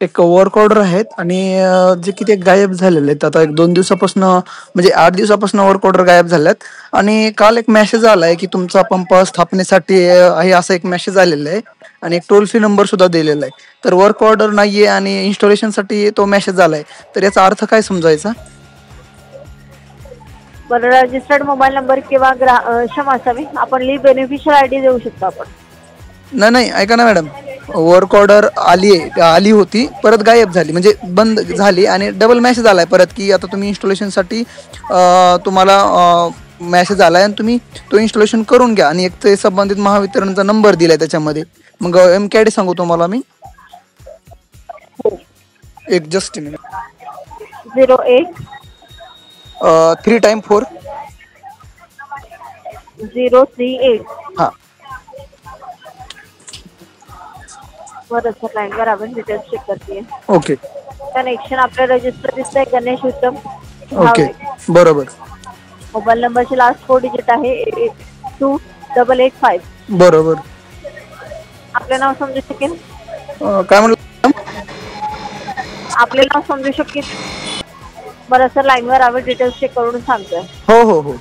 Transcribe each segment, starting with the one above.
एक work order आहेत आणि जे की ते गायब झालेले आहेत. आता एक 2 दिवसापासून म्हणजे 8 दिवसापासून वर्क ऑर्डर गायब झाल्यात. आणि काल एक मेसेज आलाय की तुमचा पंप स्थापनेसाठी आहे असा एक मेसेज आलेला आहे. आणि एक टोल फ्री नंबर सुद्धा दिलेला आहे. तर वर्क ऑर्डर नाहीये आणि इन्स्टॉलेशनसाठी तो मेसेज आलाय. तर याचा अर्थ काय समजायचा? बरं, रजिस्टर्ड मोबाईल नंबर किंवा क्षमा असावी, आपण लीव बेनिफिशियल आयडी देऊ शकतो आपण. नाही नाही, ऐका ना मॅडम. वर्क ऑर्डर आली होती, परत गायब झाली, म्हणजे बंद झाली आणि डबल मेसेज आलाय परत की आता तुम्ही इन्स्टॉलेशनसाठी तुम्हाला मेसेज आलाय आणि तुम्ही तो इन्स्टॉलेशन करून घ्या. आणि एक ते संबंधित महावितरणचा नंबर दिलाय त्याच्यामध्ये. मग MKID सांगू तुम्हाला मी. एक जस्ट मिनिट. 08 3 टाइम 4. 038. हा. बरं सर, लाईनवर आपण डिटेल्स चेक करते. ओके कनेक्शन आपलं रजिस्टर दिसतंय, गणेश उत्तम ओके, भावे. बरोबर मोबाईल नंबरचे लास्ट 4 डिजिट आहे 2885. बरोबर. आपलं नाव समजू शकेल? काय म्हणलं? आपले नाव समजू शकेल? बरं सर, लाईनवर आपण डिटेल्स चेक करून सांगतोय. हो हो हो.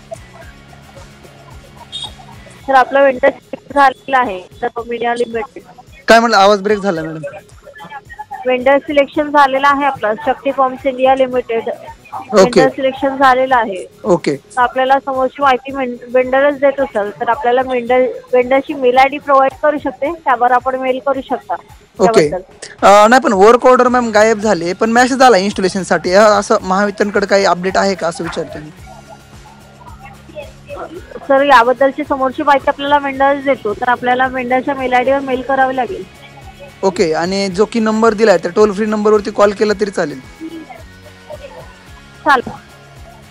सर, आपलं वेंडर चेक झालेलं आहे तर मीडिया लिमिटेड. काय म्हणलं? आवाज ब्रेक झाला मॅडम. वेंडर सिलेक्शन झालेलं आहे आपलं, Shakti forms India limited. Okay vendor selection झालेलं आहे. ओके तर आपल्याला समोरची माहिती वेंडरच देत असेल तर आपल्याला वेंडरची मेल आयडी प्रोव्हाइड करू शकते, त्यावर आपण मेल करू शकता. ओके. नाही पण वर्क ऑर्डर मॅम गायब झाले, पण मेसेज आला इन्स्टॉलेशनसाठी. असं महावितरणकडे काही अपडेट आहे का असं विचारतो मी. सर, याबद्दलची समोरची माहिती आपल्याला वेंडरच देतो, तर आपल्याला वेंडरच्या मेल आयडीवर मेल करावी लागेल. ओके. आणि जो की नंबर दिलाय त्या टोल फ्री नंबरवरती कॉल केला तरी चालेल? चालेल.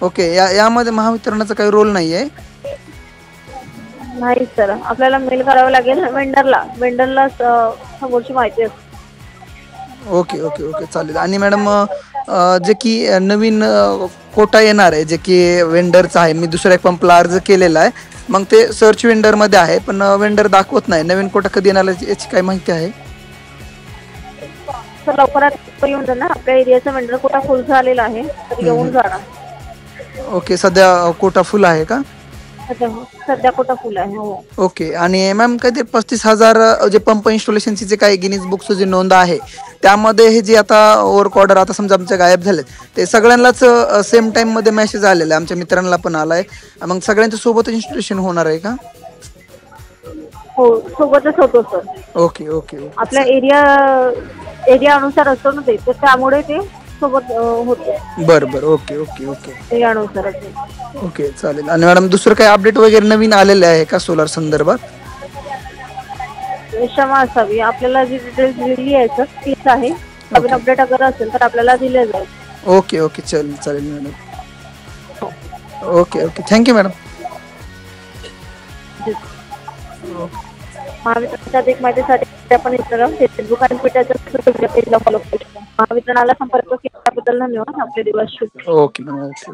ओके. यामध्ये महावितरणाचा काही रोल नाही आहे? नाही सर, आपल्याला मेल करावं लागेल वेंडरला समोरची माहिती असते. ओके ओके ओके, चालेल. आणि मॅडम जे की नवीन कोटा येणार आहे, जे की वेंडरचा आहे, मी दुसऱ्या एक पंपला अर्ज केलेला आहे, मग ते सर्च वेंडरमध्ये आहे पण वेंडर दाखवत नाही. नवीन कोटा कधी येणार याची काय माहिती आहे? सर, लवकरात येऊन जाणार. आपल्या एरियाचा वेंडर कोटा फुल झालेला आहे, तर येऊन जाणार. ओके. सध्या कोटा फुल आहे का? सध्या कोटा फुल आहे. हो. ओके. आणि मॅम काय ते 35,000 जे पंप इन्स्टॉलेशनची जे काही गिनीज बुकचं जे नोंद आहे, त्यामध्ये हे जे आता वर्क ऑर्डर आता समजा आमच्या गायब झालेत, ते सगळ्यांनाच सेम टाइम मध्ये मेसेज आलेला आहे, आमच्या मित्रांना पण आलाय. मग सगळ्यांच्या सोबत इन्स्टॉलेशन होणार आहे का? हो, सोबतच होतो सर. Okay okay okay. आपल्या एरिया अनुसार असतो ना ते, तर त्यामुळे ते सोबत होते. बरं बरं. ओके ओके ओके एरियानुसार. ओके, चालेल. आणि मॅडम दुसरं काही अपडेट वगैरे नवीन आलेले आहे का सोलार संदर्भात? क्षमा असावी, आपल्याला जी डिटेल्स दिली आहे सर तीच आहे. नवीन अपडेट अगर असेल तर आपल्याला दिले जाईल. ओके ओके, चालेल चालेल madam. Okay okay, thank you madam. महावितरणच्या अधिक माहितीसाठी आपण इंस्टाग्राम, फेसबुक आणि ट्विटरच्या पेजला फॉलो करू शकतो. महावितरणाला संपर्क केल्याबद्दल धन्यवाद. आपले दिवस शुभ. Okay madam.